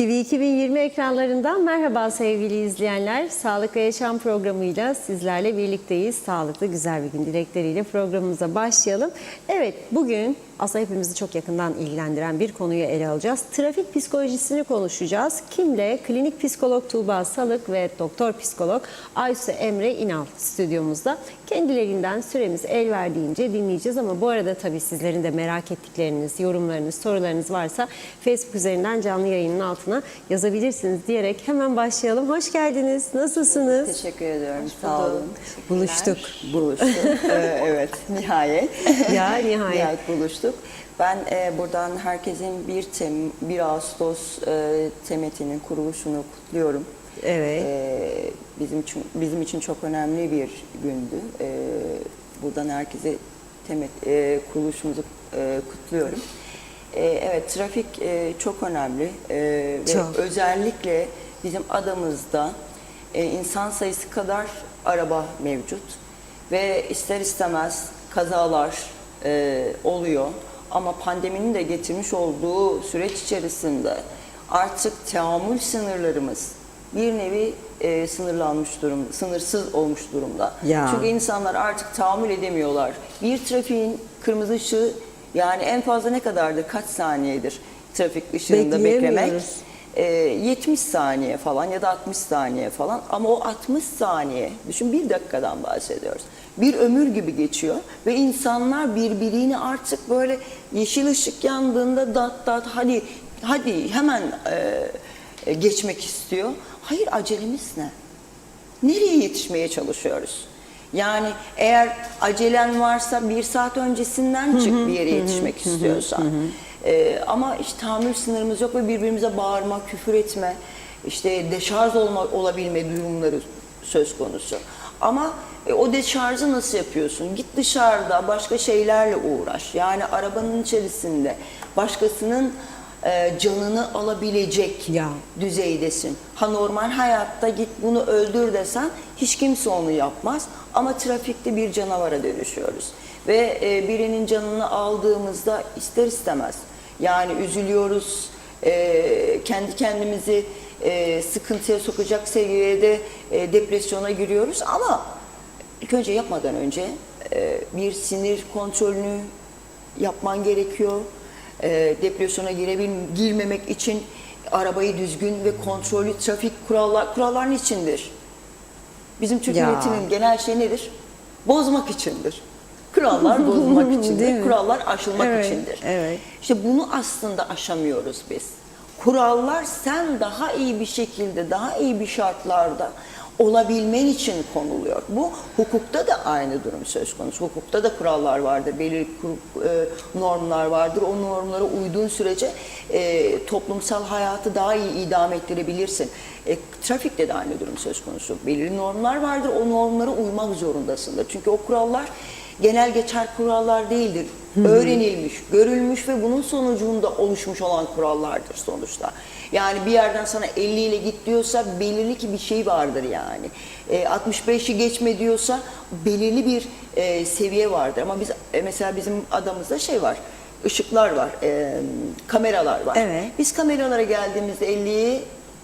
TV 2020 ekranlarından merhaba sevgili izleyenler. Sağlık ve Yaşam programıyla sizlerle birlikteyiz. Sağlıklı güzel bir gün dilekleriyle programımıza başlayalım. Evet, bugün aslında hepimizi çok yakından ilgilendiren bir konuyu ele alacağız. Trafik psikolojisini konuşacağız. Kimle? Klinik psikolog Tuğba Salık ve doktor psikolog Aysu Emre İnal stüdyomuzda. Kendilerinden süremiz el verdiğince dinleyeceğiz ama bu arada tabii sizlerin de merak ettikleriniz, yorumlarınız, sorularınız varsa Facebook üzerinden canlı yayının altına yazabilirsiniz diyerek hemen başlayalım. Hoş geldiniz. Nasılsınız? Teşekkür ediyorum. Sağ olun. Buluştuk. Evet, nihayet. Ya nihayet. Nihayet buluştuk. Ben buradan herkesin 1 Ağustos TEMET'inin kuruluşunu kutluyorum. Evet. Bizim için çok önemli bir gündü. Buradan herkese TEMET kuruluşumuzu kutluyorum. Evet, trafik çok önemli Çok. ve özellikle bizim adamızda insan sayısı kadar araba mevcut ve ister istemez kazalar oluyor. Ama pandeminin de getirmiş olduğu süreç içerisinde artık teamül sınırlarımız bir nevi sınırlanmış durumda, sınırsız olmuş durumda. Ya. Çünkü insanlar artık tahammül edemiyorlar. Bir trafiğin kırmızı ışığı yani en fazla ne kadardır, kaç saniyedir trafik ışığında beklemek? 70 saniye falan ya da 60 saniye falan, ama o 60 saniye, düşün, 1 dakikadan bahsediyoruz. Bir ömür gibi geçiyor ve insanlar birbirini artık böyle yeşil ışık yandığında dat hadi hemen geçmek istiyor. Hayır, acelemiz ne? Nereye yetişmeye çalışıyoruz? Yani eğer acelen varsa 1 saat öncesinden çık bir yere yetişmek istiyorsan. Ama işte tahammül sınırımız yok ve birbirimize bağırma, küfür etme, işte deşarj olabilme durumları söz konusu. Ama o deşarjı nasıl yapıyorsun? Git dışarıda başka şeylerle uğraş. Yani arabanın içerisinde başkasının canını alabilecek düzeydesin. Normal hayatta git bunu öldür desen hiç kimse onu yapmaz. Ama trafikte bir canavara dönüşüyoruz. Ve birinin canını aldığımızda ister istemez yani üzülüyoruz, kendi kendimizi sıkıntıya sokacak seviyede depresyona giriyoruz. Ama ilk önce, yapmadan önce bir sinir kontrolünü yapman gerekiyor. Depresyona girmemek için arabayı düzgün ve kontrollü trafik kurallar niçindir? Bizim Türk milletinin genel şey nedir? Bozmak içindir. Kurallar bozmak içindir. Kurallar aşılmak içindir. Evet. İşte bunu aslında aşamıyoruz biz. Kurallar sen daha iyi bir şekilde, daha iyi bir şartlarda olabilmen için konuluyor. Bu hukukta da aynı durum söz konusu. Hukukta da kurallar vardır, belirli normlar vardır. O normlara uyduğun sürece toplumsal hayatı daha iyi idame ettirebilirsin. Trafikte de aynı durum söz konusu. Belirli normlar vardır, o normlara uymak zorundasındır. Çünkü o kurallar genel geçer kurallar değildir. Öğrenilmiş, görülmüş ve bunun sonucunda oluşmuş olan kurallardır sonuçta. Yani bir yerden sana 50 ile git diyorsa belirli ki bir şey vardır yani. 65'i geçme diyorsa belirli bir seviye vardır. Ama biz mesela bizim adamızda şey var, ışıklar var, kameralar var. Evet. Biz kameralara geldiğimizde 50'yi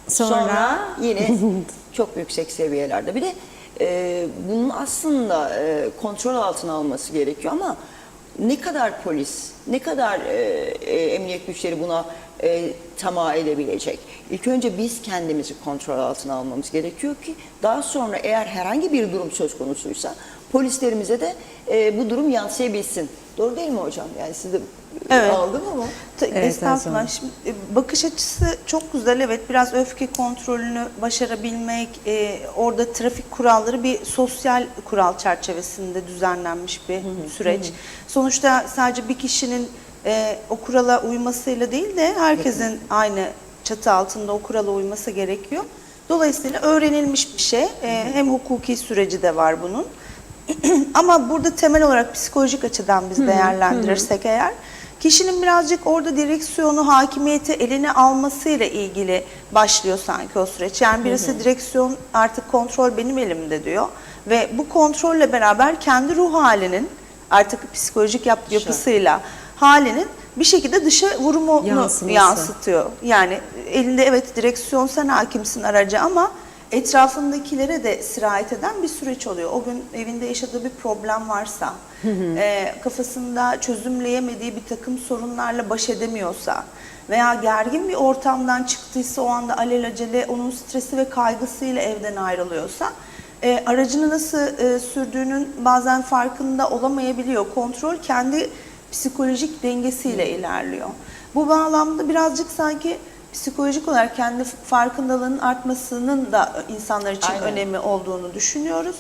sonra yine çok yüksek seviyelerde. Bir de bunun aslında kontrol altına alması gerekiyor ama ne kadar polis, ne kadar emniyet güçleri buna tamah edebilecek? İlk önce biz kendimizi kontrol altına almamız gerekiyor ki daha sonra eğer herhangi bir durum söz konusuysa polislerimize de bu durum yansıyabilsin. Doğru değil mi hocam? Yani siz de aldım ama. Estağfurullah. Şimdi, bakış açısı çok güzel. Evet, biraz öfke kontrolünü başarabilmek, orada trafik kuralları bir sosyal kural çerçevesinde düzenlenmiş bir süreç. Sonuçta sadece bir kişinin o kurala uymasıyla değil de herkesin aynı çatı altında o kurala uyması gerekiyor. Dolayısıyla öğrenilmiş bir şey. Hem hukuki süreci de var bunun. Ama burada temel olarak psikolojik açıdan biz değerlendirirsek eğer, kişinin birazcık orada direksiyonu, hakimiyeti eline almasıyla ilgili başlıyor sanki o süreç. Yani birisi direksiyon artık kontrol benim elimde diyor ve bu kontrolle beraber kendi ruh halinin artık psikolojik yapısıyla halinin bir şekilde dışa vurumunu Yansıması. yansıtıyor. Yani elinde evet direksiyon, sen hakimsin araca ama etrafındakilere de sirayet eden bir süreç oluyor. O gün evinde yaşadığı bir problem varsa, kafasında çözümleyemediği bir takım sorunlarla baş edemiyorsa veya gergin bir ortamdan çıktıysa o anda alelacele onun stresi ve kaygısıyla evden ayrılıyorsa aracını nasıl sürdüğünün bazen farkında olamayabiliyor. Kontrol kendi psikolojik dengesiyle ilerliyor. Bu bağlamda birazcık sanki psikolojik olarak kendi farkındalığının artmasının da insanlar için Aynen. önemi olduğunu düşünüyoruz.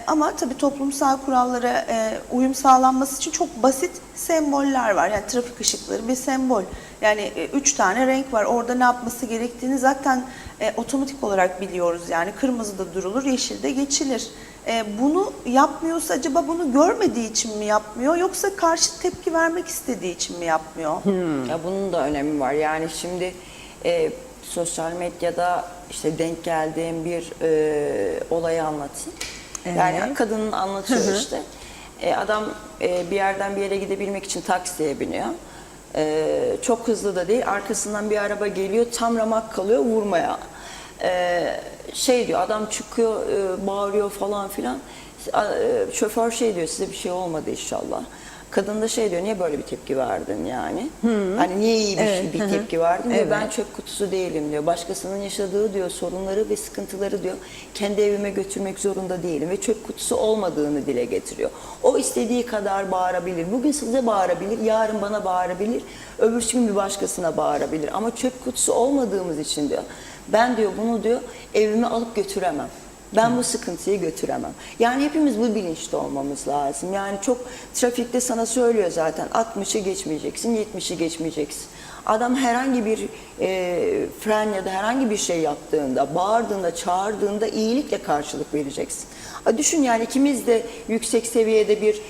Ama tabii toplumsal kurallara uyum sağlanması için çok basit semboller var. Yani trafik ışıkları bir sembol. Yani 3 tane renk var. Orada ne yapması gerektiğini zaten otomatik olarak biliyoruz. Yani kırmızıda durulur, yeşilde geçilir. Bunu yapmıyorsa acaba bunu görmediği için mi yapmıyor yoksa karşı tepki vermek istediği için mi yapmıyor? Ya bunun da önemi var. Yani şimdi sosyal medyada işte denk geldiğim bir olayı anlatayım. Yani kadının anlatıyor işte. Adam bir yerden bir yere gidebilmek için taksiye biniyor. Çok hızlı da değil. Arkasından bir araba geliyor. Tam ramak kalıyor vurmaya. Şey diyor, adam çıkıyor, bağırıyor falan filan. Şoför şey diyor, size bir şey olmadı inşallah. Kadın da şey diyor, niye böyle bir tepki verdin yani? Hani niye iyi bir tepki verdin diyor. Ben çöp kutusu değilim diyor. Başkasının yaşadığı diyor sorunları ve sıkıntıları diyor kendi evime götürmek zorunda değilim ve çöp kutusu olmadığını dile getiriyor. O istediği kadar bağırabilir. Bugün size bağırabilir, yarın bana bağırabilir, öbür gün bir başkasına bağırabilir. Ama çöp kutusu olmadığımız için diyor, ben diyor bunu diyor evime alıp götüremem. Ben bu sıkıntıyı götüremem. Yani hepimiz bu bilinçte olmamız lazım. Yani çok trafikte sana söylüyor zaten 60'ı geçmeyeceksin, 70'i geçmeyeceksin. Adam herhangi bir fren ya da herhangi bir şey yaptığında, bağırdığında, çağırdığında iyilikle karşılık vereceksin. Düşün yani ikimiz de yüksek seviyede bir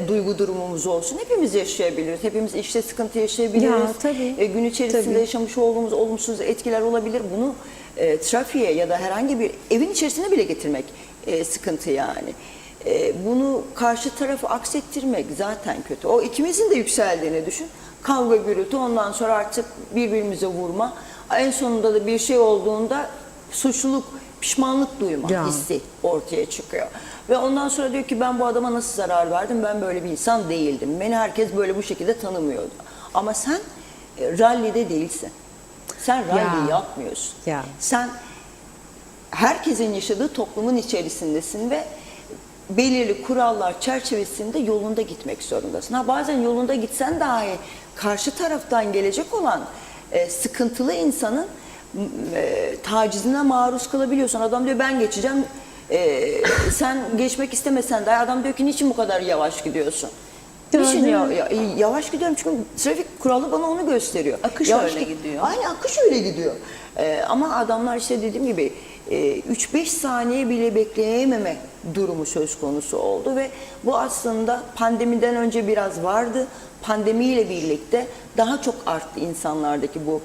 duygu durumumuz olsun. Hepimiz yaşayabiliriz. Hepimiz işte sıkıntı yaşayabiliriz. Ya, tabii. Gün içerisinde Tabii. yaşamış olduğumuz olumsuz etkiler olabilir. Bunu trafiğe ya da herhangi bir evin içerisine bile getirmek sıkıntı yani. Bunu karşı tarafı aksettirmek zaten kötü. O ikimizin de yükseldiğini düşün. Kavga gürültü, ondan sonra artık birbirimize vurma. En sonunda da bir şey olduğunda suçluluk, pişmanlık duyma hissi ortaya çıkıyor. Ve ondan sonra diyor ki ben bu adama nasıl zarar verdim, ben böyle bir insan değildim. Beni herkes böyle bu şekilde tanımıyordu. Ama sen rallide değilsin. Sen rally yapmıyorsun. Ya. Sen herkesin yaşadığı toplumun içerisindesin ve belirli kurallar çerçevesinde yolunda gitmek zorundasın. Bazen yolunda gitsen dahi karşı taraftan gelecek olan sıkıntılı insanın tacizine maruz kalabiliyorsun. Adam diyor ben geçeceğim. Sen geçmek istemesen dahi adam diyor ki niçin bu kadar yavaş gidiyorsun? Niçin yavaş gidiyorum çünkü trafik kuralı bana onu gösteriyor. Akış yavaş öyle gidiyor. Aynen akış öyle gidiyor. Ama adamlar işte dediğim gibi 3-5 saniye bile bekleyememe durumu söz konusu oldu ve bu aslında pandemiden önce biraz vardı. Pandemiyle birlikte daha çok arttı insanlardaki bu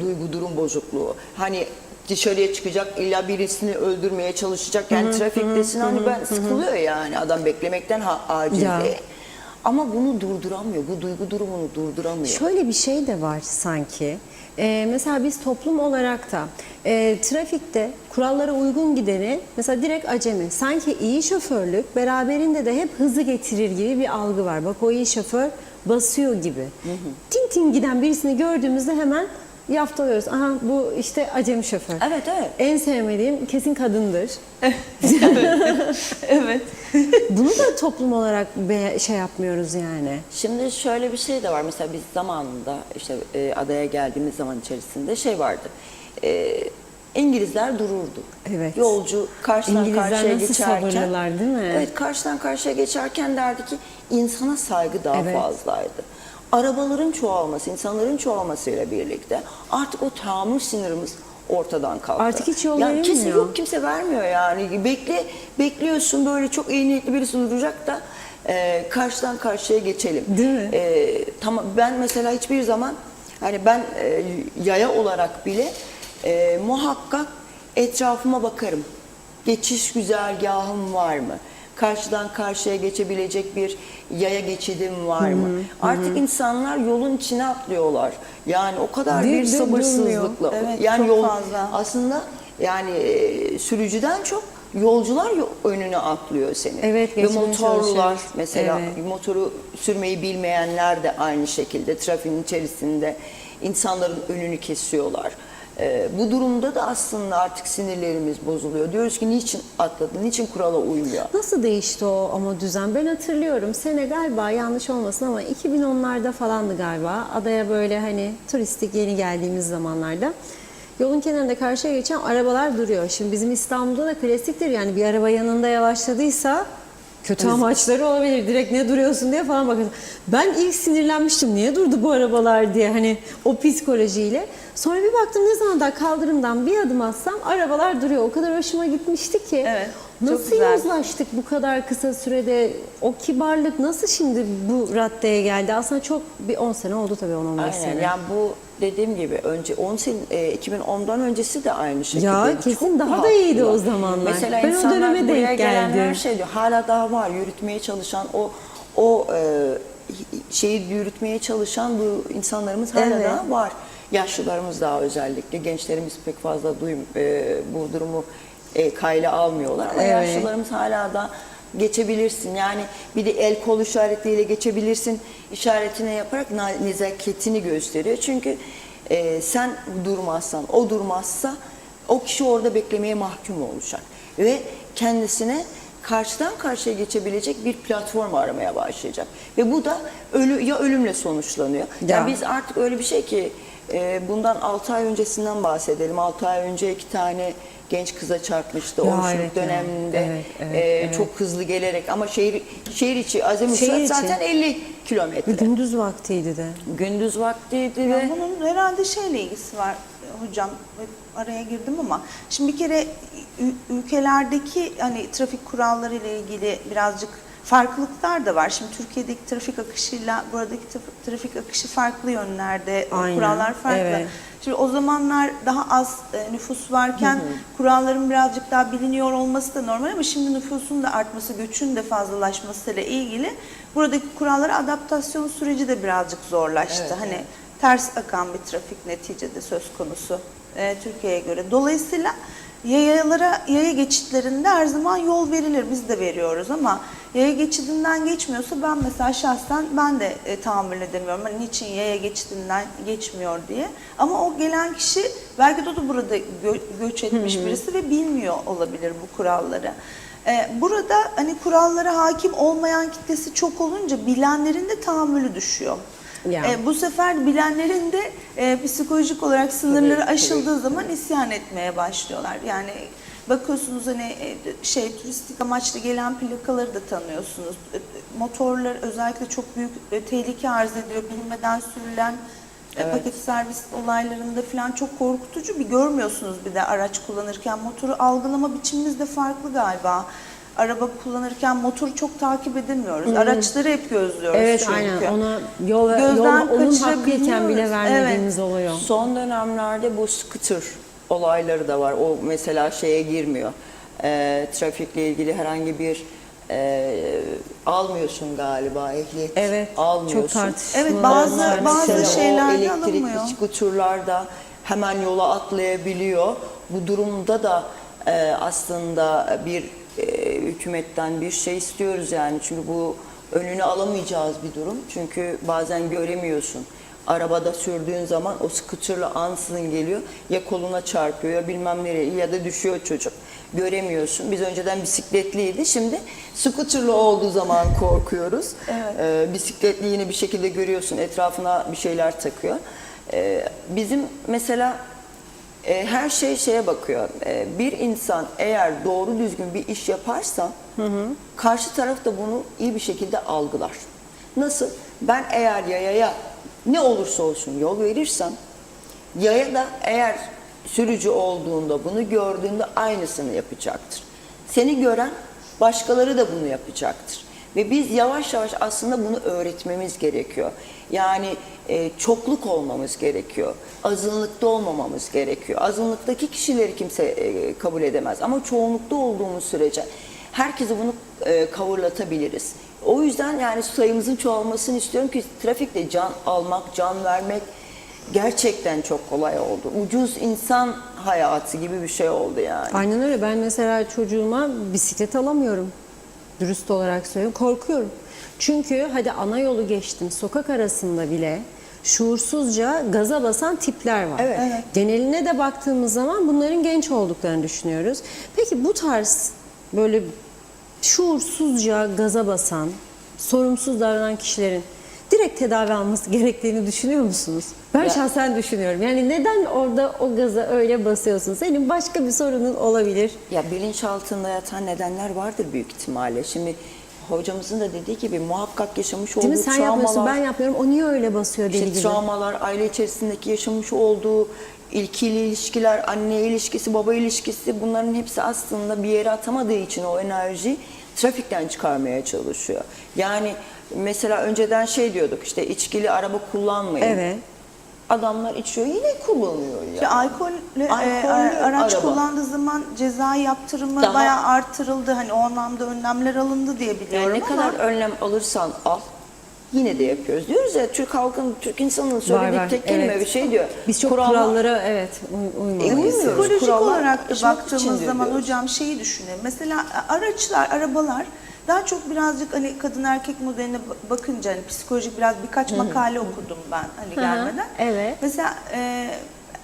duygu durum bozukluğu. Hani dışarıya çıkacak, illa birisini öldürmeye çalışacak. Yani trafiktesin hani ben sıkılıyor yani adam beklemekten aciz diye. Ama bunu durduramıyor, bu duygu durumunu durduramıyor. Şöyle bir şey de var sanki. Mesela biz toplum olarak da trafikte kurallara uygun gideni mesela direkt acemi. Sanki iyi şoförlük beraberinde de hep hızı getirir gibi bir algı var. Bak o iyi şoför basıyor gibi. Tin tin giden birisini gördüğümüzde hemen yaftalıyoruz. Aha bu işte acemi şoför. Evet, evet. En sevmediğim kesin kadındır. Evet. Bunu da toplum olarak şey yapmıyoruz yani. Şimdi şöyle bir şey de var. Mesela biz zamanında işte adaya geldiğimiz zaman içerisinde şey vardı. İngilizler dururdu. Evet. Yolcu karşıdan İngilizler karşıya nasıl geçerken. sabırlılar, değil mi? Evet, karşıdan karşıya geçerken derdi ki insana saygı daha fazlaydı. Arabaların çoğalması, insanların çoğalmasıyla birlikte artık o tahammül sınırımız ortadan kalktı. Artık hiç yol yani verilmiyor. kimse vermiyor yani. Bekliyorsun böyle çok iyi niyetli birisi duracak da karşıdan karşıya geçelim. Değil mi? Tamam, ben mesela hiçbir zaman hani ben yaya olarak bile muhakkak etrafıma bakarım. Geçiş güzergahım var mı? karşıdan karşıya geçebilecek bir yaya geçidim var mı? Artık insanlar yolun içine atlıyorlar. Yani o kadar bir sabırsızlıkla. Evet, yani çok yol fazla. aslında yani sürücüden çok yolcular önüne atlıyor seni. Evet, ve geçmeye motorlular çalışıyor. mesela Evet. motoru sürmeyi bilmeyenler de aynı şekilde trafiğin içerisinde insanların önünü kesiyorlar. Bu durumda da aslında artık sinirlerimiz bozuluyor. Diyoruz ki niçin atladı, niçin kurala uymuyor? Nasıl değişti o ama düzen? Ben hatırlıyorum. Sene galiba yanlış olmasın ama 2010'larda falandı galiba. Adaya böyle hani turistik yeni geldiğimiz zamanlarda. Yolun kenarında karşıya geçen arabalar duruyor. Şimdi bizim İstanbul'da da klasiktir. Yani bir araba yanında yavaşladıysa kötü amaçları olabilir. Direkt ne duruyorsun diye falan bakın. Ben ilk sinirlenmiştim. Niye durdu bu arabalar diye hani o psikolojiyle. Sonra bir baktım ne zaman da kaldırımdan bir adım atsam arabalar duruyor. O kadar hoşuma gitmişti ki. Evet, çok Nasıl güzel. yozlaştık bu kadar kısa sürede? O kibarlık nasıl şimdi bu raddeye geldi? Aslında çok bir 10 sene oldu tabii 10-15 Aynen. sene. Yani bu dediğim gibi önce 10 sene 2010'dan öncesi de aynı şekilde. Ya kesin daha da iyiydi o zamanlar. Mesela Ben o insanlar döneme buraya denk gelenler geldim. şey diyor. Hala daha var yürütmeye çalışan o şeyi yürütmeye çalışan bu insanlarımız hala Evet. daha var. Yaşlılarımız daha özellikle. Gençlerimiz pek fazla bu durumu kayla almıyorlar ama Evet. yaşlılarımız hala da geçebilirsin. Yani bir de el kol işaretiyle geçebilirsin işaretine yaparak nezaketini gösteriyor. Çünkü sen durmazsan, o durmazsa o kişi orada beklemeye mahkum olacak. Ve kendisine karşıdan karşıya geçebilecek bir platform aramaya başlayacak. Ve bu da ölümle sonuçlanıyor. Ya. Yani biz artık öyle bir şey ki bundan 6 ay öncesinden bahsedelim. 6 ay önce 2 tane genç kıza çarpmıştı. Ya, Oluşum evet ya. döneminde Evet. çok hızlı gelerek ama şehir içi Azami Şehir Suat içi. zaten 50 kilometre. Gündüz vaktiydi de. Gündüz vaktiydi Ya ve bunun herhalde şeyle ilgisi var hocam. Araya girdim ama şimdi bir kere ülkelerdeki hani trafik kuralları ile ilgili birazcık farklılıklar da var. Şimdi Türkiye'deki trafik akışıyla buradaki trafik akışı farklı yönlerde, Aynen, kurallar farklı. evet. Şimdi o zamanlar daha az nüfus varken kuralların birazcık daha biliniyor olması da normal ama şimdi nüfusun da artması, göçün de fazlalaşmasıyla ilgili buradaki kurallara adaptasyon süreci de birazcık zorlaştı. Evet, hani ters akan bir trafik neticede söz konusu Türkiye'ye göre. Dolayısıyla yaya geçitlerinde her zaman yol verilir. Biz de veriyoruz ama yaya geçidinden geçmiyorsa ben mesela şahsen ben de tahammül edemiyorum. Hani niçin yaya geçidinden geçmiyor diye. Ama o gelen kişi belki de o da burada göç etmiş birisi ve bilmiyor olabilir bu kuralları. Burada hani kurallara hakim olmayan kitlesi çok olunca bilenlerin de tahammülü düşüyor. Ya. Bu sefer bilenlerin de psikolojik olarak sınırları Tabii, aşıldığı tabii. zaman isyan etmeye başlıyorlar. Yani bakıyorsunuz hani turistik amaçlı gelen plakaları da tanıyorsunuz. Motorlar özellikle çok büyük tehlike arz ediyor. Bilinmeden sürülen paket servis olaylarında falan çok korkutucu bir görmüyorsunuz bir de araç kullanırken. Motoru algılama biçimimiz de farklı galiba. Araba kullanırken motoru çok takip edemiyoruz. Araçları hep gözlüyoruz Evet çünkü. aynen ona Gözden onun hakkıyken bile kaçırabiliyoruz. vermediğimiz oluyor. son dönemlerde bu scooter olayları da var. O mesela şeye girmiyor. Trafikle ilgili herhangi bir almıyorsun galiba ehliyet. Evet, almıyorsun. çok tartışmalı. Evet, Onlar bazı mesela. şeyler- o şeylerde elektrikli alınmıyor. skuturlar da hemen yola atlayabiliyor. Bu durumda da aslında bir hükümetten bir şey istiyoruz yani. Çünkü bu önünü alamayacağız bir durum. Çünkü bazen göremiyorsun. Arabada sürdüğün zaman o skuterla ansızın geliyor. Ya koluna çarpıyor ya bilmem nereye ya da düşüyor çocuk. Göremiyorsun. Biz önceden bisikletliydi. Şimdi skuterlı olduğu zaman korkuyoruz. Bisikletli yine bir şekilde görüyorsun. Etrafına bir şeyler takıyor. Bizim mesela her şey şeye bakıyor. Bir insan eğer doğru düzgün bir iş yaparsa karşı taraf da bunu iyi bir şekilde algılar. Nasıl? Ben eğer yayaya ne olursa olsun yol verirsem yaya da eğer sürücü olduğunda bunu gördüğünde aynısını yapacaktır. Seni gören başkaları da bunu yapacaktır. Ve biz yavaş yavaş aslında bunu öğretmemiz gerekiyor. Yani çokluk olmamız gerekiyor. Azınlıkta olmamamız gerekiyor. Azınlıktaki kişileri kimse kabul edemez. Ama çoğunlukta olduğumuz sürece herkese bunu kavurlatabiliriz. O yüzden yani sayımızın çoğalmasını istiyorum ki trafikte can almak, can vermek gerçekten çok kolay oldu. Ucuz insan hayatı gibi bir şey oldu yani. Aynen öyle. Ben mesela çocuğuma bisiklet alamıyorum. Dürüst olarak söylüyorum. Korkuyorum. Çünkü hadi ana yolu geçtim. Sokak arasında bile şuursuzca gaza basan tipler var. Evet. Geneline de baktığımız zaman bunların genç olduklarını düşünüyoruz. Peki bu tarz böyle şuursuzca gaza basan, sorumsuz davranan kişilerin direkt tedavi alması gerektiğini düşünüyor musunuz? Ben şahsen düşünüyorum. Yani neden orada o gaza öyle basıyorsun? Senin başka bir sorunun olabilir. Ya bilinçaltında yatan nedenler vardır büyük ihtimalle. Şimdi hocamızın da dediği gibi muhakkak yaşamış Değil olduğu mi? Sen yapmıyorsun, travmalar, ben yapmıyorum. O niye öyle basıyor deli işte gibi? travmalar, aile içerisindeki yaşamış olduğu ilkili ilişkiler, anne ilişkisi, baba ilişkisi, bunların hepsi aslında bir yere atamadığı için o enerji trafikten çıkarmaya çalışıyor. Yani mesela önceden şey diyorduk, işte içkili araba kullanmayın. Evet. Adamlar içiyor, yine kullanıyor ya. İşte alkollü araç araba. kullandığı zaman ceza yaptırımı Daha- bayağı artırıldı. Hani o anlamda önlemler alındı diye biliyorum Yani ne ama kadar önlem alırsan al, yine de yapıyoruz. Diyoruz ya, Türk halkının, Türk insanının söylediği var, tek kelime evet. bir şey diyor. Biz çok Kurallar- kurallara uymalıyız. Uymuyoruz. psikolojik Kurallar olarak da aşmak baktığımız içindir zaman diyoruz. hocam şeyi düşünelim. Mesela araçlar, arabalar daha çok birazcık hani kadın erkek modeline bakınca hani psikolojik biraz birkaç makale okudum ben hani gelmeden. evet. Mesela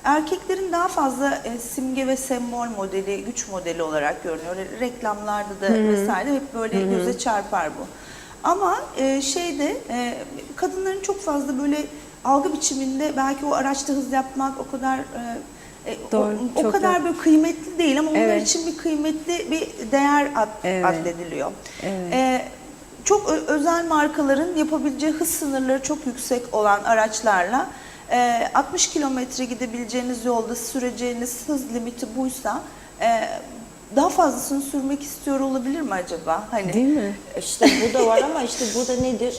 erkeklerin daha fazla simge ve sembol modeli, güç modeli olarak görünüyor. Reklamlarda da vesaire hep böyle göze çarpar bu. Ama kadınların çok fazla böyle algı biçiminde belki o araçta hız yapmak o kadar Doğru, o çok kadar doğru. böyle kıymetli değil ama onlar Evet. için bir kıymetli bir değer addediliyor. Çok özel markaların yapabileceği hız sınırları çok yüksek olan araçlarla 60 kilometre gidebileceğiniz yolda süreceğiniz hız limiti buysa daha fazlasını sürmek istiyor olabilir mi acaba? Hani Değil mi? İşte bu da var ama işte bu da nedir?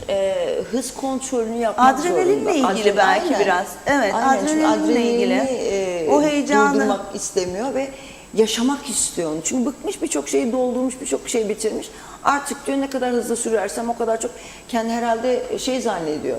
Hız kontrolünü yapmak adrenalinle zorunda. ilgili belki Aynen. biraz. Evet, Aynen. Çünkü adrenalinle ilgili. O heyecanı durdurmak istemiyor ve yaşamak istiyor onu. Çünkü bıkmış, birçok şeyi doldurmuş, birçok şey bitirmiş. Artık diyor ne kadar hızlı sürersem o kadar çok kendi herhalde şey zannediyor.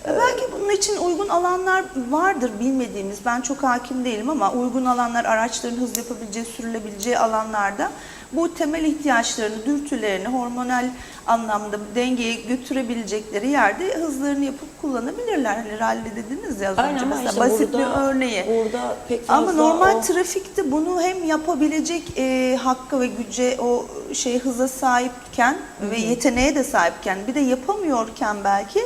belki bunun için uygun alanlar vardır bilmediğimiz. Ben çok hakim değilim ama uygun alanlar araçların hız yapabileceği, sürülebileceği alanlarda bu temel ihtiyaçlarını, dürtülerini hormonal anlamda dengeye götürebilecekleri yerde hızlarını yapıp kullanabilirler. Hani rally dediniz ya az Aynen önce ama mesela işte basit burada, bir örneği. Burada pek fazla Ama normal o- trafikte bunu hem yapabilecek hakkı ve güce o hıza sahipken ve yeteneğe de sahipken bir de yapamıyorken belki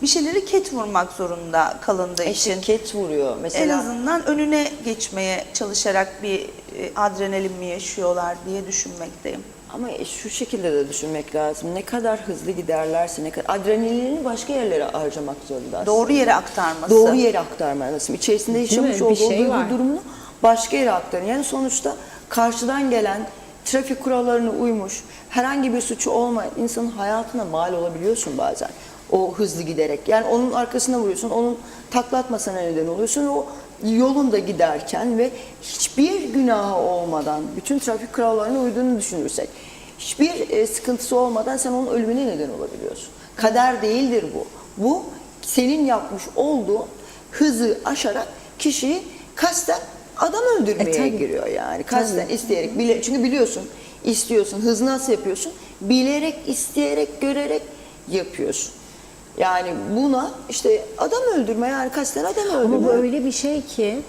bir şeyleri ket vurmak zorunda kalındığı için etiket vuruyor. en Mesela azından önüne geçmeye çalışarak bir adrenalin mi yaşıyorlar diye düşünmekteyim. ama şu şekilde de düşünmek lazım. Ne kadar hızlı giderlerse, ne kadar adrenalini başka yerlere harcamak zorunda aslında. Doğru yere aktarması. Doğru yere aktarman lazım. İçerisinde yaşamış Bir olduğu şey duygu var. durumunu başka yere aktarın. Yani sonuçta karşıdan gelen trafik kurallarına uymuş, herhangi bir suçu olmayan insanın hayatına mal olabiliyorsun bazen. O hızlı giderek. Yani onun arkasına vuruyorsun, onun takla atmasına neden oluyorsun. O yolunda giderken ve hiçbir günahı olmadan, bütün trafik kurallarına uyduğunu düşünürsek, hiçbir sıkıntısı olmadan sen onun ölümüne neden olabiliyorsun. Kader değildir bu. Bu senin yapmış olduğun hızı aşarak kişiyi kasten adam öldürmeye tabii. giriyor yani. Kasten isteyerek. Çünkü biliyorsun, istiyorsun. Hızı nasıl yapıyorsun? Bilerek, isteyerek, görerek yapıyorsun. Yani buna işte adam öldürme, yani kasten adam öldürme. Ama bu öyle bir şey ki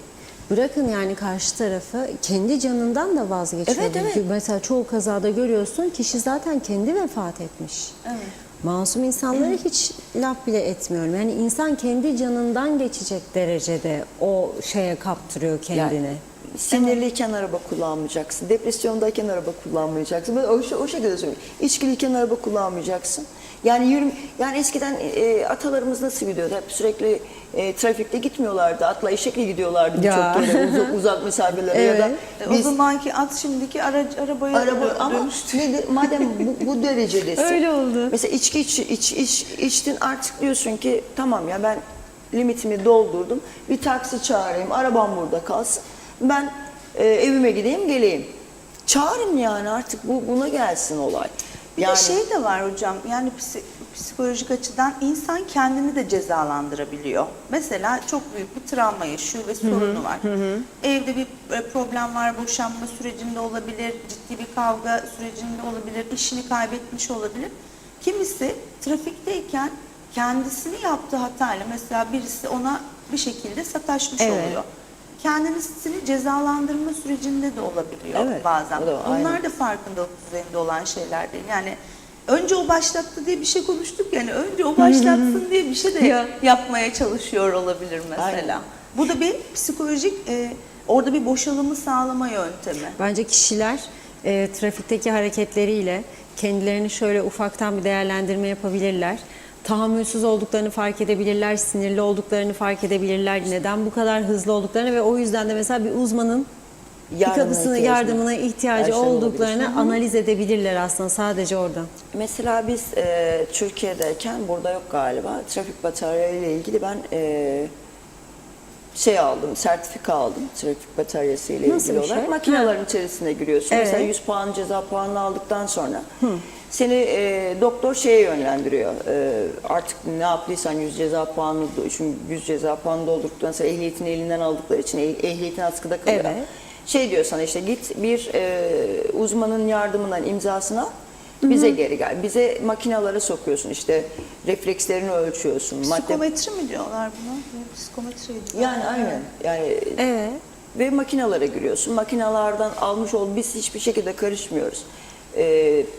bırakın yani karşı tarafı kendi canından da vazgeçiyor. Evet, evet. Çünkü mesela çoğu kazada görüyorsun kişi zaten kendi vefat etmiş. Evet. Masum insanları hiç laf bile etmiyorum. Yani insan kendi canından geçecek derecede o şeye kaptırıyor kendini. Yani sinirliyken araba kullanmayacaksın. Depresyondayken araba kullanmayacaksın. Ben o şekilde söylüyorum. İçkiliyken araba kullanmayacaksın. Yani yani eskiden atalarımız nasıl gidiyordu? Hep sürekli trafikte gitmiyorlardı. Atla eşekle gidiyorlardı Ya. birçok yere, uzak mesafelere ya da O zamanki at şimdiki arabaya ama dönüştü. nedir? Madem bu derecedesin. Öyle oldu. Mesela içki içtin, artık diyorsun ki tamam ya, ben limitimi doldurdum. Bir taksi çağırayım, arabam burada kalsın. Ben evime gideyim, geleyim. çağırın yani artık buna gelsin olay. Bir de şey de var hocam, yani psikolojik açıdan insan kendini de cezalandırabiliyor. Mesela çok büyük bir travma yaşıyor ve sorunu var. Evde bir problem var, boşanma sürecinde olabilir, ciddi bir kavga sürecinde olabilir, işini kaybetmiş olabilir. Kimisi trafikteyken kendisini yaptığı hatayla, mesela birisi ona bir şekilde sataşmış oluyor. Kendisini cezalandırma sürecinde de olabiliyor Evet, bazen. o da var, Bunlar aynen. da farkındalık düzeyinde olan şeyler değil. Yani önce o başlattı diye bir şey konuştuk, yani önce o başlatsın diye bir şey de yapmaya çalışıyor olabilir mesela. Aynen. Bu da bir psikolojik, orada bir boşalımı sağlama yöntemi. Bence kişiler trafikteki hareketleriyle kendilerini şöyle ufaktan bir değerlendirme yapabilirler. Tahammülsüz olduklarını fark edebilirler, sinirli olduklarını fark edebilirler, neden bu kadar hızlı olduklarını ve o yüzden de mesela bir uzmanın yardımına ihtiyacı olduklarını analiz edebilirler aslında sadece oradan. Mesela biz Türkiye'deyken, burada yok galiba, trafik batarya ile ilgili ben sertifika aldım trafik bataryası ile Nasıl ilgili bir şey? olarak. Makinelerin içerisine giriyorsun. Evet. Mesela 100 puan ceza puanını aldıktan sonra seni doktor şeye yönlendiriyor. Artık ne yaptıysan 100 ceza puanı, çünkü 100 ceza puanı doldurduktan sonra ehliyetini elinden aldıkları için ehliyetin askıda kalıyor. Evet. Şey diyor sana, işte git bir uzmanın yardımından imzasına bize geri gel. Bize makinalara sokuyorsun, işte reflekslerini ölçüyorsun. Psikometri mi diyorlar buna? Psikometri diyorlar. Yani aynen. Yani Evet. ve makinalara giriyorsun. Makinalardan almış biz hiçbir şekilde karışmıyoruz.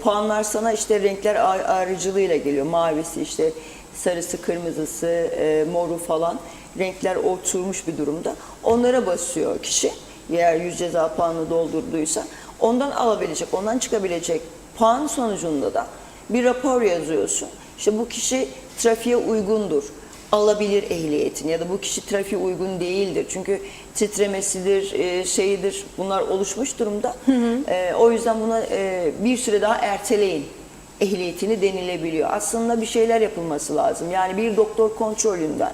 Puanlar sana işte renkler ayrıcılığıyla geliyor. Mavisi, işte sarısı, kırmızısı, moru falan renkler oturmuş bir durumda. Onlara basıyor kişi. Eğer 100 ceza puanını doldurduysa ondan alabilecek, ondan çıkabilecek puan sonucunda da bir rapor yazıyorsun. İşte bu kişi trafiğe uygundur, alabilir ehliyetini, ya da bu kişi trafiğe uygun değildir. Çünkü titremesidir, şeyidir, bunlar oluşmuş durumda. O yüzden buna bir süre daha erteleyin ehliyetini denilebiliyor. Aslında bir şeyler yapılması lazım. Yani bir doktor kontrolünden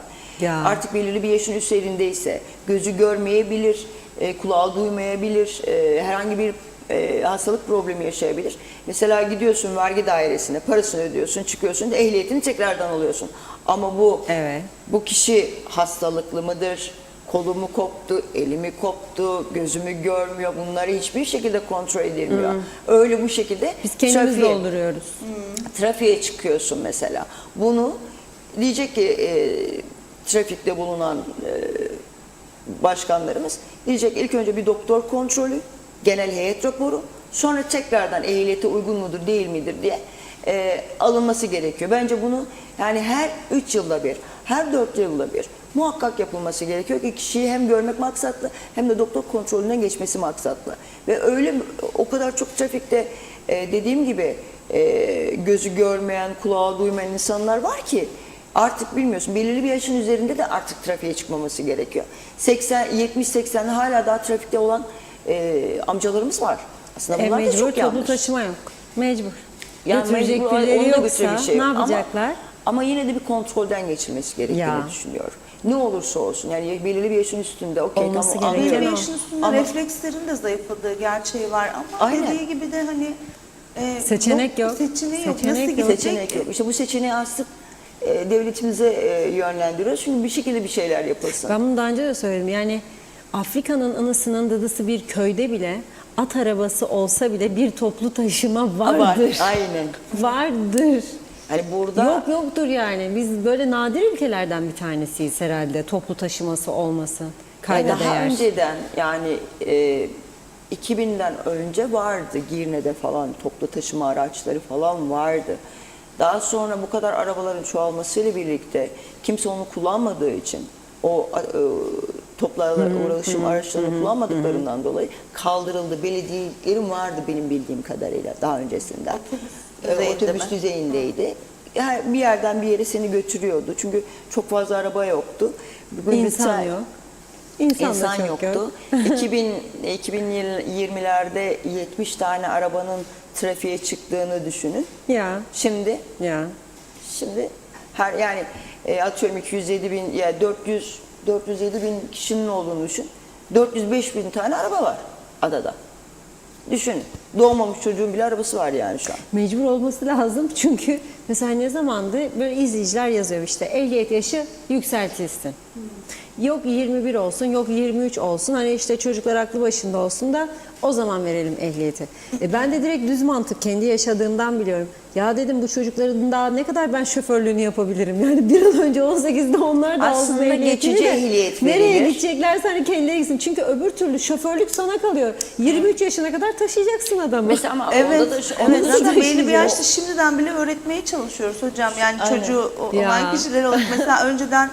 artık belirli bir yaşın üzerindeyse, gözü görmeyebilir, kulağı duymayabilir, herhangi bir hastalık problemi yaşayabilir. Mesela gidiyorsun vergi dairesine, parasını ödüyorsun, çıkıyorsun, ehliyetini tekrardan alıyorsun. Ama bu kişi hastalıklı mıdır? Kolumu koptu, elimi koptu, gözümü görmüyor. Bunları hiçbir şekilde kontrol edilmiyor. Öyle bu şekilde Biz kendimiz dolduruyoruz. Trafiğe çıkıyorsun mesela. Bunu diyecek ki trafikte bulunan başkanlarımız diyecek, ilk önce bir doktor kontrolü, genel heyet raporu, sonra tekrardan ehliyete uygun mudur değil midir diye alınması gerekiyor. Bence bunu yani her 3 yılda bir, her 4 yılda bir muhakkak yapılması gerekiyor ki kişiyi hem görmek maksatlı hem de doktor kontrolünden geçmesi maksatlı. Ve öyle o kadar çok trafikte dediğim gibi gözü görmeyen, kulağı duymayan insanlar var ki artık bilmiyorsun, belirli bir yaşın üzerinde de artık trafiğe çıkmaması gerekiyor. 70-80'li hala daha trafikte olan amcalarımız var. Aslında bunlar da çok yanlış. Toplu taşıma yok. Mecbur. Yani Götürecek mecbur, birileri onda yoksa götürecek bir şey yok. ne yapacaklar? Ama yine de bir kontrolden geçilmesi gerektiğini düşünüyorum. Ne olursa olsun, yani belirli bir yaşın üstünde Olması tamam, gereken Belli bir o. yaşın üstünde Ama- reflekslerin de zayıfladığı gerçeği var ama Aynen. dediği gibi de hani Seçenek yok. Seçeneği yok. Seçenek Nasıl yok. gidecek? seçenek yok. İşte bu seçeneği artık devletimize yönlendiriyoruz. Çünkü bir şekilde bir şeyler yapılsın. Ben bunu daha önce de söyledim. Yani Afrika'nın anasının dadısı bir köyde bile at arabası olsa bile bir toplu taşıma vardır. Aynen. Vardır. Hani burada Yoktur yani. Biz böyle nadir ülkelerden bir tanesiyiz herhalde toplu taşıması olması. Kayda daha değer. önceden yani 2000'den önce vardı. Girne'de falan toplu taşıma araçları falan vardı. Daha sonra bu kadar arabaların çoğalmasıyla birlikte kimse onu kullanmadığı için o toplu ulaşım araçlarını kullanmadıklarından dolayı kaldırıldı. Belediyelerin vardı benim bildiğim kadarıyla daha öncesinden. Otobüs düzeyindeydi. Yani bir yerden bir yere seni götürüyordu. Çünkü çok fazla araba yoktu. Bugün İnsan yok. İnsan da çok yoktu. yok. 2020'lerde 70 tane arabanın trafiğe çıktığını düşünün. Ya. Şimdi yani atıyorum 207 bin ya 407 bin kişinin olduğunu düşün. 405 bin tane araba var adada. Düşün, doğmamış çocuğun bile arabası var yani şu an. Mecbur olması lazım çünkü mesela ne zamandı böyle izleyiciler yazıyor işte ehliyet yaşı yükseltilsin. Yok 21 olsun, yok 23 olsun. Hani işte çocuklar aklı başında olsun da o zaman verelim ehliyeti. Ben de direkt düz mantık kendi yaşadığımdan biliyorum. Ya dedim bu çocukların daha ne kadar ben şoförlüğünü yapabilirim? Yani bir an önce 18'de onlar da alsın Aslında ehliyetini geçici de ehliyet nereye verilir. gideceklerse hani kendileri gitsin. Çünkü öbür türlü şoförlük sana kalıyor. 23 yaşına kadar taşıyacaksın adamı. Mesela ama Evet, onda da evet da zaten belli bir düşünüyor. yaşta şimdiden bile öğretmeye çalışıyoruz hocam. Yani Aynen. çocuğu Ya. olan kişiler olarak mesela önceden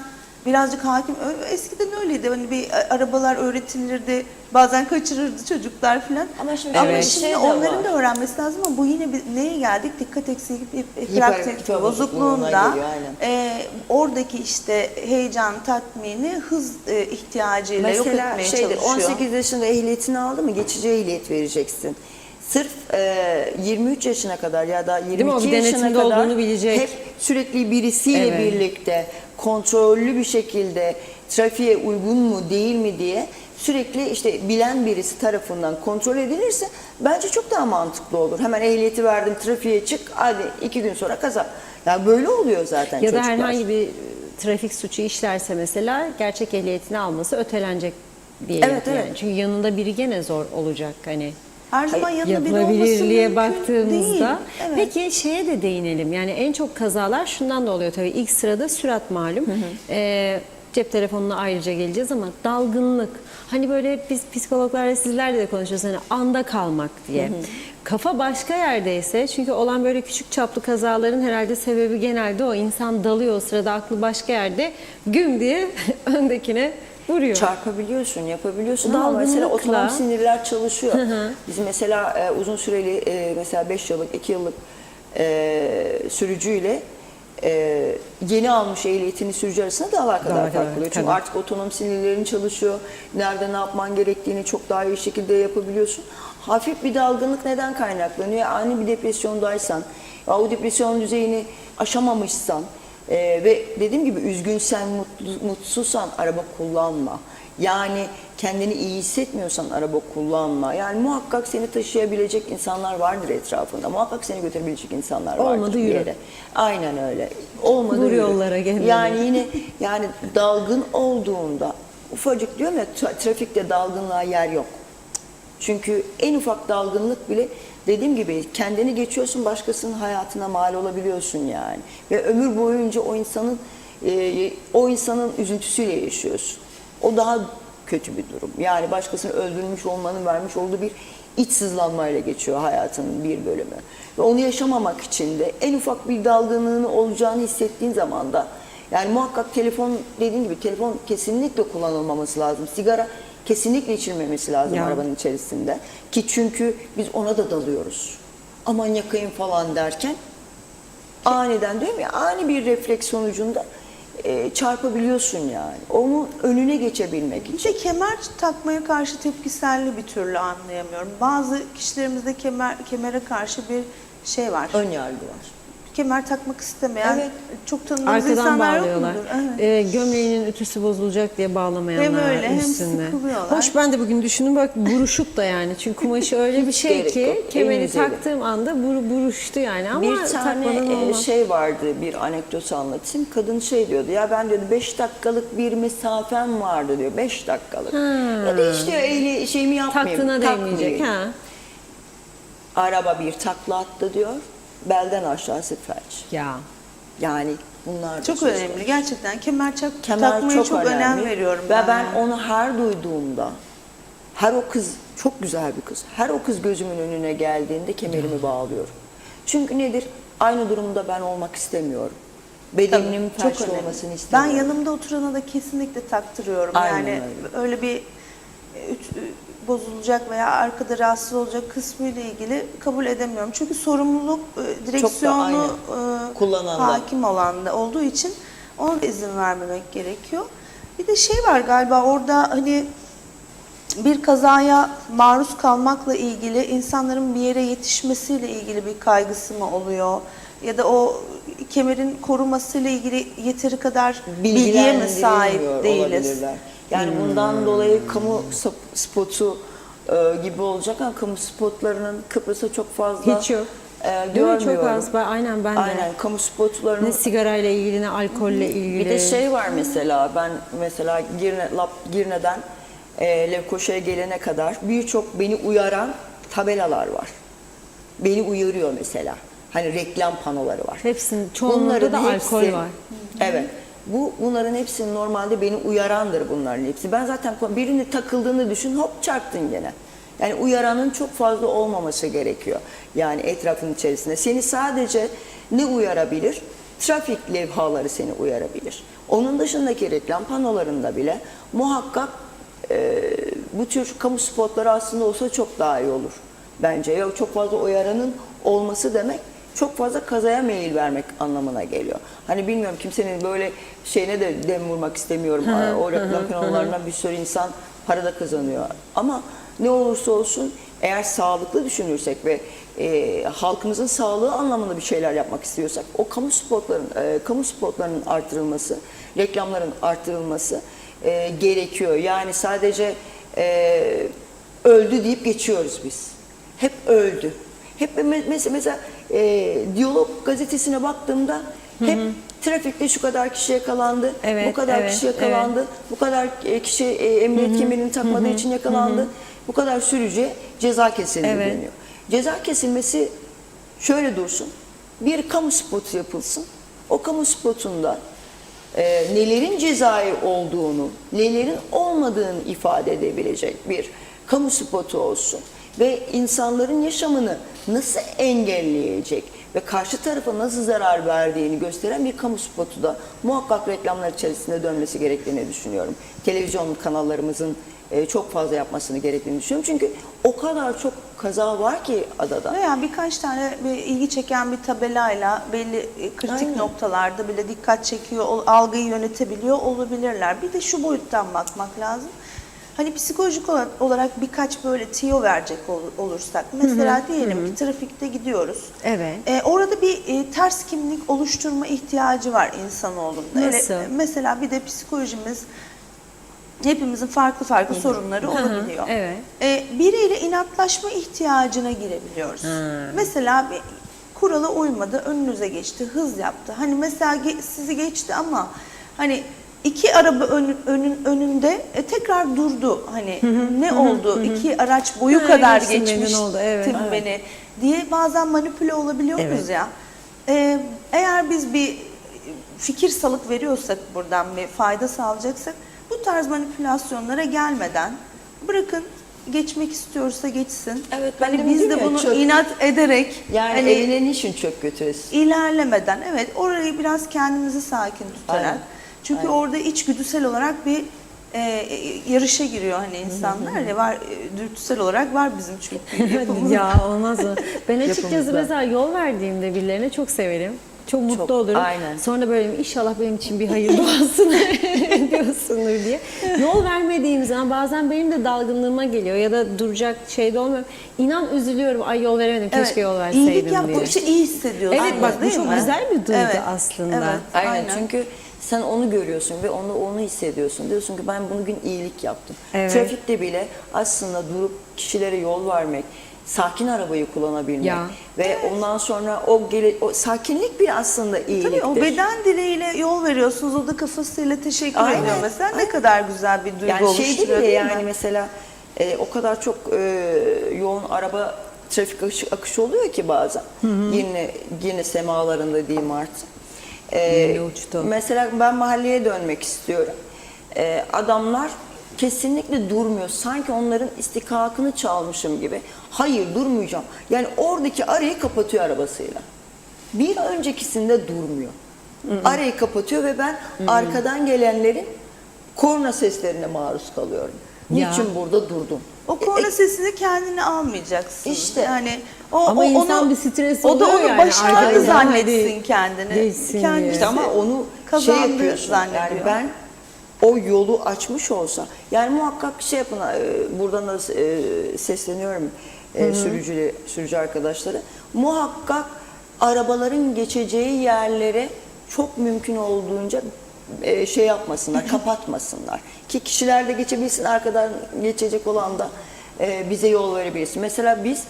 birazcık hakim, eskiden öyleydi. Hani bir arabalar öğretilirdi, bazen kaçırırdı çocuklar falan. Ama şimdi Evet. Şimdi şey de onların var. da öğrenmesi lazım ama bu yine neye geldik? Dikkat eksikliği, hiperaktivite bozukluğuna bozukluğunda geliyor, aynen. oradaki işte heyecan, tatmini, hız ihtiyacıyla yok Mesela etmeye şeydir, çalışıyor. 18 yaşında ehliyetini aldı mı geçici ehliyet vereceksin. Sırf 23 yaşına kadar ya da mi? O 22 bir yaşına denetimde kadar olduğunu bilecek. hep sürekli birisiyle Evet. birlikte kontrollü bir şekilde trafiğe uygun mu değil mi diye sürekli işte bilen birisi tarafından kontrol edilirse bence çok daha mantıklı olur. Hemen ehliyeti verdim, trafiğe çık, hadi 2 gün sonra kaza. Yani böyle oluyor zaten Ya da çocuklar. herhangi bir trafik suçu işlerse mesela gerçek ehliyetini alması ötelenecek diyelim. Evet, evet. Yani. Çünkü yanında biri gene zor olacak hani. Her zaman yanında biri olması Yapılabilirliğe mümkün baktığımızda. değil. Evet. Peki şeye de değinelim. Yani en çok kazalar şundan da oluyor tabii. İlk sırada sürat malum. Cep telefonuna ayrıca geleceğiz ama dalgınlık. Hani böyle biz psikologlarla sizlerle de konuşuyoruz. Hani anda kalmak diye. Kafa başka yerdeyse çünkü olan böyle küçük çaplı kazaların herhalde sebebi genelde o. İnsan dalıyor o sırada aklı başka yerde güm diye öndekine vuruyor. Çarpabiliyorsun, yapabiliyorsun ama Dalgınlıkla- mesela otonom sinirler çalışıyor. Biz mesela uzun süreli mesela 5 yıllık, 2 yıllık sürücüyle yeni almış ehliyetini sürücü arasında dağlar kadar Dağlar kadar, fark oluyor. Çünkü tabii. artık otonom sinirlerin çalışıyor. Nerede ne yapman gerektiğini çok daha iyi şekilde yapabiliyorsun. Hafif bir dalgınlık neden kaynaklanıyor? Ani bir depresyondaysan, o depresyon düzeyini aşamamışsan ve dediğim gibi üzgünsen, mutsuzsan araba kullanma. Yani kendini iyi hissetmiyorsan araba kullanma. Yani muhakkak seni taşıyabilecek insanlar vardır etrafında. Muhakkak seni götürebilecek insanlar vardır Olmadı bir yürü. yere. Aynen öyle. Olmadı Vur yürü. yollara gelmeli. Yani yine yani dalgın olduğunda ufacık diyorum ya trafikte dalgınlığa yer yok. Çünkü en ufak dalgınlık bile dediğim gibi kendini geçiyorsun, başkasının hayatına mal olabiliyorsun yani. Ve ömür boyunca o insanın üzüntüsüyle yaşıyorsun. O daha kötü bir durum. Yani başkasını öldürmüş olmanın vermiş olduğu bir iç sızlanmayla geçiyor hayatının bir bölümü. Ve onu yaşamamak için de en ufak bir dalgınlığın olacağını hissettiğin zaman da yani muhakkak telefon dediğim gibi telefon kesinlikle kullanılmaması lazım. Sigara kesinlikle içilmemesi lazım Ya. arabanın içerisinde. Ki çünkü biz ona da dalıyoruz. Aman yakayım falan derken aniden diyorum ya ani bir refleks sonucunda çarpabiliyorsun yani. Onun önüne geçebilmek Bir için. de kemer takmaya karşı tepkiselliği bir türlü anlayamıyorum. Bazı kişilerimizde kemere karşı bir şey var. Ön yargı var. Kemer takmak istemeyen Evet. çok tanıdığımız Arkadan insanlar yok bağlıyorlar. mudur? Evet. Gömleğinin ütüsü bozulacak diye bağlamayanlar Hem öyle, hem üstünde. sıkılıyorlar. Hoş ben de bugün düşündüm bak buruşuk da yani. Çünkü kumaşı öyle bir Hiç şey gerek ki yok. kemeri Elinize alın. taktığım anda buruştu yani. Ama Bir takmadan tane olmaz. şey vardı, bir anekdot anlatayım. Kadın şey diyordu, ya ben diyordu 5 dakikalık bir mesafem vardı diyor, 5 dakikalık. Ya da hiç diyor şeyimi yapmayayım. Taktığına değmeyecek. takmayayım. Ha. Araba bir takla attı diyor, belden aşağısı felç. Ya. Yani bunlar da Çok söz önemli. konusu. Gerçekten kemer Kemer takmaya çok önem veriyorum Ve ben. ben onu her duyduğumda, her o kız çok güzel bir kız, her o kız gözümün önüne geldiğinde kemerimi bağlıyorum. Çünkü nedir? Aynı durumda ben olmak istemiyorum. Bedenimin Çok felçli önemli. olmasını Ben istemiyorum. yanımda oturana da kesinlikle taktırıyorum. Aynen Yani öyle bir bozulacak veya arkada rahatsız olacak kısmı ile ilgili kabul edemiyorum. Çünkü sorumluluk direksiyonu aynen. Kullananda. hakim olan da olduğu için ona da izin vermemek gerekiyor. Bir de şey var galiba orada hani bir kazaya maruz kalmakla ilgili insanların bir yere yetişmesiyle ilgili bir kaygısı mı oluyor? Ya da o kemerin korumasıyla ilgili yeteri kadar bilgiye mi sahip Bilgilendirilmiyor değiliz? olabilirler. Yani bundan dolayı kamu spotu gibi olacak ama kamu spotlarının Kıbrıs'ta çok fazla Hiç yok. Değil mi? görmüyorum. Çok az. Aynen ben de. Aynen, kamu spotlarının Ne sigarayla ilgili ne alkolle ilgili. bir de şey var mesela, ben mesela Girne'den Lefkoşa'ya gelene kadar birçok beni uyaran tabelalar var. Beni uyarıyor mesela. Hani reklam panoları var. Hepsinin çoğunluğunda da alkol var. Evet. Bunların hepsinin normalde beni uyarandır bunların hepsi. Ben zaten birini takıldığını düşün, hop çarptın gene. Yani uyaranın çok fazla olmaması gerekiyor. Yani etrafın içerisinde. Seni sadece ne uyarabilir? Trafik levhaları seni uyarabilir. Onun dışındaki reklam panolarında bile muhakkak bu tür kamu spotları aslında olsa çok daha iyi olur bence. Ya çok fazla uyaranın olması demek çok fazla kazaya meyil vermek anlamına geliyor. Hani bilmiyorum, kimsenin böyle şeyine de dem vurmak istemiyorum. O reklam panolarından bir sürü insan para da kazanıyor. Ama ne olursa olsun eğer sağlıklı düşünürsek ve halkımızın sağlığı anlamında bir şeyler yapmak istiyorsak o kamu spotlarının artırılması, reklamların artırılması gerekiyor. Yani sadece öldü deyip geçiyoruz biz. Hep öldü. Hep mesela Diyalog gazetesine baktığımda hep trafikte şu kadar kişi yakalandı, Evet, bu kadar kişi yakalandı, bu kadar kişi emniyet kemerini takmadığı için yakalandı, bu kadar sürücüye ceza kesildi deniyor. Ceza kesilmesi şöyle dursun, bir kamu spotu yapılsın, o kamu spotunda nelerin cezai olduğunu, nelerin olmadığını ifade edebilecek bir kamu spotu olsun ve insanların yaşamını nasıl engelleyecek ve karşı tarafa nasıl zarar verdiğini gösteren bir kamu spotu da muhakkak reklamlar içerisinde dönmesi gerektiğini düşünüyorum. Televizyon kanallarımızın çok fazla yapmasını gerektiğini düşünüyorum. Çünkü o kadar çok kaza var ki adada. Veya birkaç tane ilgi çeken bir tabelayla belli kritik noktalarda bile dikkat çekiyor, algıyı yönetebiliyor olabilirler. Bir de şu boyuttan bakmak lazım. Hani psikolojik olarak birkaç böyle tiyo verecek olursak. Mesela diyelim ki trafikte gidiyoruz. Evet. Orada bir ters kimlik oluşturma ihtiyacı var insanoğlunda. Nasıl? Mesela bir de psikolojimiz, hepimizin farklı sorunları olabiliyor. Evet. Biriyle inatlaşma ihtiyacına girebiliyoruz. Mesela bir kurala uymadı, önünüze geçti, hız yaptı. Hani mesela sizi geçti ama hani iki araba önünde tekrar durdu. Hani ne oldu? İki araç boyu kadar geçmişti oldu. Evet. beni diye bazen manipüle olabiliyoruz ya. Eğer biz bir fikir salık veriyorsak, buradan bir fayda sağlayacaksak, bu tarz manipülasyonlara gelmeden bırakın, geçmek istiyorsa geçsin. Evet, hani biz de bunu inat ederek yani hani evine niçin çöp götüresin? ilerlemeden, evet, orayı biraz kendimizi sakin tutarak. Aynen. Çünkü orada içgüdüsel olarak bir yarışa giriyor hani insanlar ya, var dürtüsel olarak var bizim çünkü yapımızda. Ya olmaz mı? Ben açıkçası Yapımızda. mesela yol verdiğimde birilerine çok severim. Çok mutlu Çok, olurum. aynen. Sonra böyle inşallah benim için bir hayır doğasın diyorsundur diye. Yol vermediğim zaman bazen benim de dalgınlığıma geliyor ya da duracak şeyde olmuyorum. İnan üzülüyorum. Ay yol veremedim. Keşke yol verseydim İyilik diye. yaptıkça iyi hissediyorsun. Evet bak bu değil çok mi? güzel bir duygu Evet, aslında. evet. Aynen. Çünkü sen onu görüyorsun ve onu hissediyorsun. Diyorsun ki ben bugün iyilik yaptım. Evet. Trafikte bile aslında durup kişilere yol vermek, sakin arabayı kullanabilmek Ya. ve ondan sonra o sakinlik bir aslında iyiliktir. Tabii o beden diliyle yol veriyorsunuz. O da kafasıyla teşekkür Aynen. ediyor mesela. Ne kadar güzel bir duygu Yani oluşturuyor şeyde bile değil yani mi? mesela o kadar çok yoğun araba trafik akışı oluyor ki bazen. Yine semalarında diyeyim artık. Yine uçtu. Mesela ben mahalleye dönmek istiyorum. Adamlar kesinlikle durmuyor. Sanki onların istihkakını çalmışım gibi. Hayır, durmayacağım. Yani oradaki arayı kapatıyor arabasıyla. Bir öncekisinde durmuyor. Arayı kapatıyor ve ben arkadan gelenlerin korna seslerine maruz kalıyorum. Ya. Niçin burada durdun? O korna sesini kendine almayacaksın. İşte. Yani Ama insan onu, bir stres o da oluyor onu yani başarılı arkadan. zannetsin Hadi kendini. geçsin Kendisi diye. İşte ama onu kazandı şey yapıyorsun. zannediyor. Yani ben o yolu açmış olsa, yani muhakkak şey yapın, buradan da sesleniyorum sürücü arkadaşlara, muhakkak arabaların geçeceği yerlere çok mümkün olduğunca şey yapmasınlar, kapatmasınlar. Ki kişiler de geçebilsin, arkadan geçecek olan da bize yol verebilirsin. Mesela biz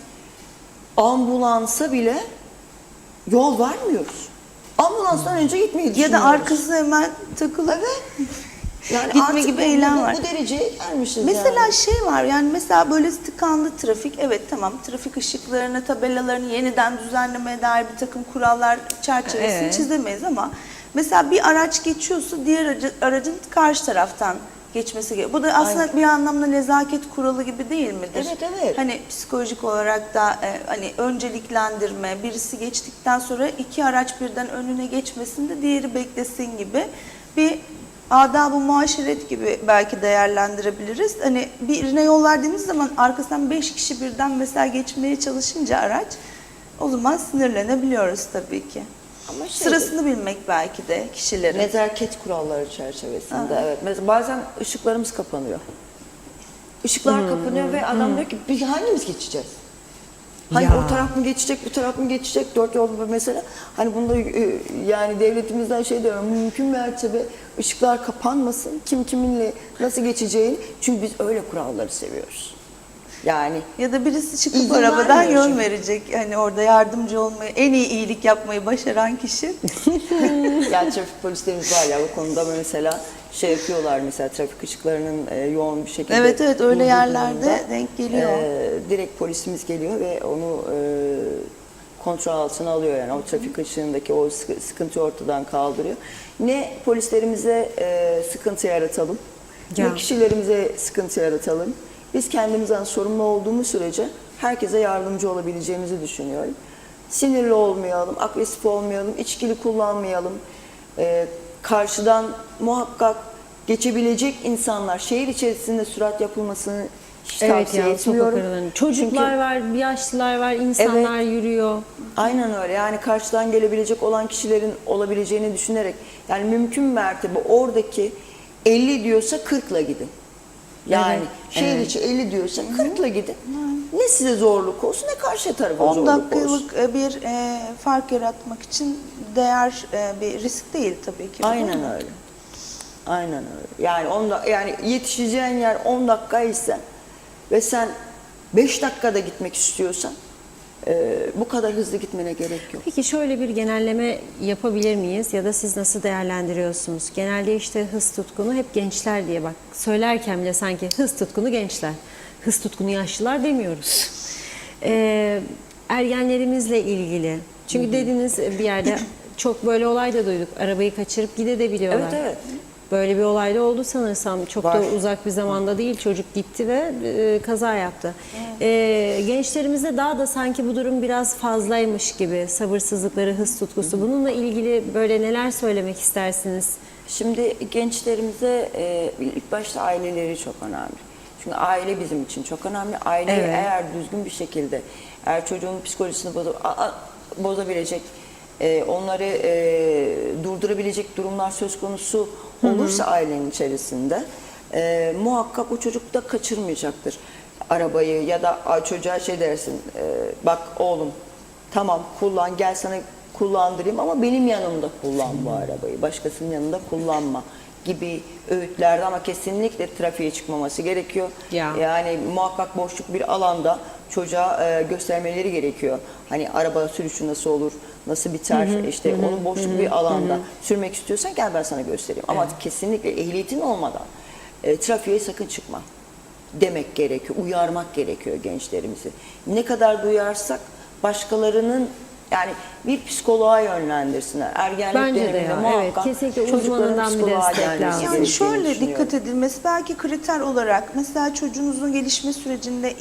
ambulansa bile yol vermiyoruz. Ambulanstan önce gitmeyi Ya düşünüyoruz. da arkası hemen takılı. Yani gitme artık gibi eylem var. Bu dereceye gelmişiz Mesela yani. şey var, yani mesela böyle tıkanlı trafik, evet tamam, trafik ışıklarını, tabelalarını yeniden düzenlemeye dair bir takım kurallar çerçevesini Evet. çizemeyiz ama mesela bir araç geçiyorsa diğer aracın karşı taraftan geçmesi gerekiyor. Bu da aslında Aynen. bir anlamda nezaket kuralı gibi değil midir? Evet, evet. Hani psikolojik olarak da hani önceliklendirme, birisi geçtikten sonra iki araç birden önüne geçmesin de diğeri beklesin gibi bir adab-ı muaşeret gibi belki değerlendirebiliriz. Hani birine yol verdiğimiz zaman arkasından 5 kişi birden mesela geçmeye çalışınca araç, o zaman sinirlenebiliyoruz tabii ki. Ama Sırasını bilmek belki de kişilerin. nezaket kuralları çerçevesinde evet. Mesela bazen ışıklarımız kapanıyor. Işıklar kapanıyor ve adam diyor ki biz hangimiz geçeceğiz? Hani Ya. o taraf mı geçecek, bu taraf mı geçecek? 4 yol mesela. Hani bunda yani devletimizden şey diyorum, mümkün mertebe ışıklar kapanmasın. Kim kiminle nasıl geçeceğini. Çünkü biz öyle kuralları seviyoruz. Yani Ya da birisi çıkıp İzin arabadan vermiyor yol çünkü. verecek. Hani orada yardımcı olmayı, en iyi iyilik yapmayı başaran kişi. yani trafik polislerimiz var ya bu konuda mesela şey yapıyorlar, mesela trafik ışıklarının yoğun bir şekilde Evet evet, öyle yerlerde durdurduğunda, denk geliyor. direkt polisimiz geliyor ve onu kontrol altına alıyor, yani o trafik ışığındaki o sıkıntıyı ortadan kaldırıyor. Ne polislerimize sıkıntı yaratalım, Ya. ne kişilerimize sıkıntı yaratalım. Biz kendimizden sorumlu olduğumuz sürece herkese yardımcı olabileceğimizi düşünüyorum. Sinirli olmayalım, agresif olmayalım, içkili kullanmayalım. Karşıdan muhakkak geçebilecek insanlar, şehir içerisinde sürat yapılmasını hiç Evet tavsiye ya, sokak etmiyorum. aralarında. Çocuklar var, yaşlılar var, insanlar yürüyor. Aynen öyle. Yani karşıdan gelebilecek olan kişilerin olabileceğini düşünerek, yani mümkün mertebe oradaki 50 diyorsa 40'la gidin. Yani şehir içi 50 diyorsa 40'la gidin. Ne size zorluk olsun, ne karşı tarafa 10 zorluk olsun. dakikalık bir fark yaratmak için değer bir risk değil tabii ki. bu, değil mi? Aynen öyle. Aynen öyle. Yani yani yetişeceğin yer 10 dakikaysa ve sen 5 dakikada gitmek istiyorsan bu kadar hızlı gitmene gerek yok. Peki şöyle bir genelleme yapabilir miyiz ya da siz nasıl değerlendiriyorsunuz? Genelde işte hız tutkunu hep gençler diye, bak söylerken bile sanki hız tutkunu gençler, hız tutkunu yaşlılar demiyoruz. Ergenlerimizle ilgili. Çünkü dediğiniz bir yerde çok böyle olay da duyduk. Arabayı kaçırıp gidebiliyorlar. Evet, evet. Böyle bir olay da oldu sanırsam. Çok Var. da uzak bir zamanda değil. Çocuk gitti ve kaza yaptı. Gençlerimizde daha da sanki bu durum biraz fazlaymış gibi. Sabırsızlıkları, hız tutkusu. Bununla ilgili böyle neler söylemek istersiniz? Şimdi gençlerimize ilk başta aileleri çok önemli. Çünkü aile bizim için çok önemli. Aileyi Evet. eğer düzgün bir şekilde, eğer çocuğun psikolojisini bozabilecek, onları durdurabilecek durumlar söz konusu olursa ailenin içerisinde muhakkak o çocuk da kaçırmayacaktır arabayı, ya da çocuğa şey dersin, bak oğlum tamam kullan, gel sana kullandırayım ama benim yanımda kullan bu arabayı, başkasının yanında kullanma gibi öğütlerde, ama kesinlikle trafiğe çıkmaması gerekiyor. Ya. Yani muhakkak boşluk bir alanda çocuğa göstermeleri gerekiyor. Hani araba sürüşü nasıl olur, nasıl biter, işte onu boşluk bir alanda sürmek istiyorsan gel ben sana göstereyim. Ama kesinlikle ehliyetin olmadan trafiğe sakın çıkma demek gerekiyor, uyarmak gerekiyor gençlerimizi. Ne kadar duyarsak başkalarının, yani bir psikoloğa yönlendirsinler. Ergenlik Bence de döneminde ya, muhakkak evet, kesinlikle çocukların uzmanından bir psikoloğa destek gelmesi lazım. Yani gerektiğini şöyle düşünüyorum. dikkat edilmesi belki kriter olarak, mesela çocuğunuzun gelişme sürecinde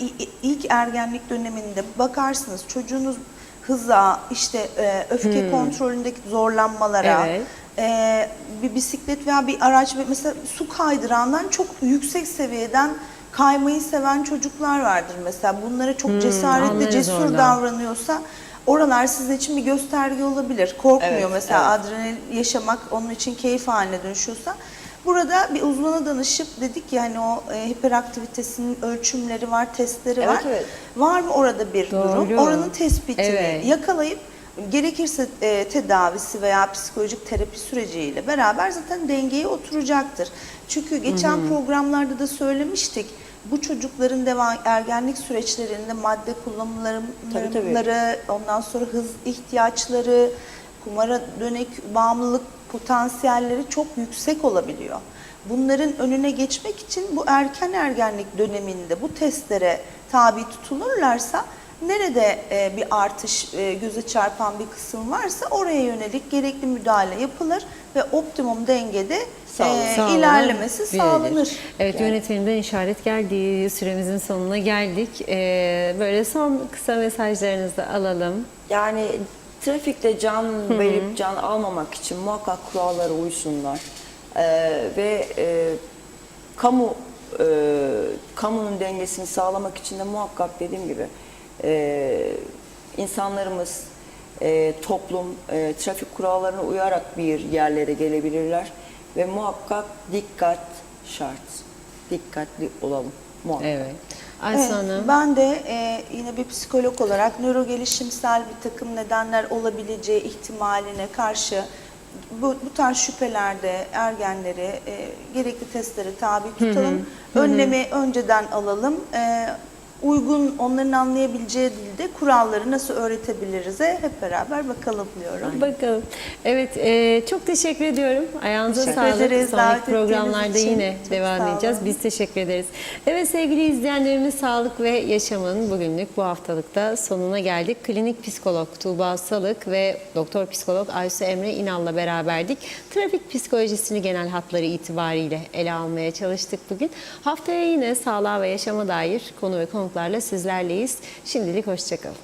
ilk ergenlik döneminde bakarsınız çocuğunuz hıza, işte öfke kontrolündeki zorlanmalara, Evet. bir bisiklet veya bir araç, mesela su kaydırağından çok yüksek seviyeden kaymayı seven çocuklar vardır mesela. Bunlara çok cesaretli, anlarız cesur oradan. davranıyorsa oralar sizin için bir gösterge olabilir. Korkmuyor Evet, mesela, evet. adrenalin yaşamak onun için keyif haline dönüşüyorsa. Burada bir uzmana danışıp, dedik ya hani o hiperaktivitesinin ölçümleri var, testleri Evet, var. evet. Var mı orada bir Doğru. durum? Oranın tespitini Evet. yakalayıp gerekirse tedavisi veya psikolojik terapi süreciyle beraber zaten dengeye oturacaktır. Çünkü geçen programlarda da söylemiştik. bu çocukların ergenlik süreçlerinde madde kullanımları, ondan sonra hız ihtiyaçları, kumara dönük bağımlılık potansiyelleri çok yüksek olabiliyor. Bunların önüne geçmek için bu erken ergenlik döneminde bu testlere tabi tutulurlarsa nerede bir artış göze çarpan bir kısım varsa oraya yönelik gerekli müdahale yapılır ve optimum dengede ilerlemesi sağlanır. Evet, yönetmenimden işaret geldi. Süremizin sonuna geldik. Böyle son kısa mesajlarınızı da alalım. Yani trafikte can verip can almamak için muhakkak kurallara uysunlar. Ve kamunun dengesini sağlamak için de muhakkak dediğim gibi insanlarımız, toplum trafik kurallarına uyarak bir yerlere gelebilirler ve muhakkak dikkat şart. Dikkatli olalım muhakkak. Evet. Aysu Hanım. Ben de yine bir psikolog olarak nörogelişimsel bir takım nedenler olabileceği ihtimaline karşı bu tarz şüphelerde ergenleri gerekli testlere tabi tutalım. Önlemi önceden alalım. Uygun, onların anlayabileceği dilde kuralları nasıl öğretebiliriz'e hep beraber bakalım diyorum. Bakalım. Evet, çok teşekkür ediyorum. Ayağınıza Teşekkür sağlık. ederiz. Sonraki Davet ettiğiniz programlarda için yine çok devam sağ edeceğiz. olun. Biz teşekkür ederiz. Evet sevgili izleyenlerimiz, Sağlık ve Yaşam'ın bugünlük bu haftalıkta sonuna geldik. Klinik psikolog Tuğba Salık ve doktor psikolog Aysu Emre İnal'la beraberdik. Trafik psikolojisini genel hatları itibariyle ele almaya çalıştık bugün. Haftaya yine sağlığa ve yaşama dair konu ve konuklarla sizlerleyiz. Şimdilik hoşça kalın.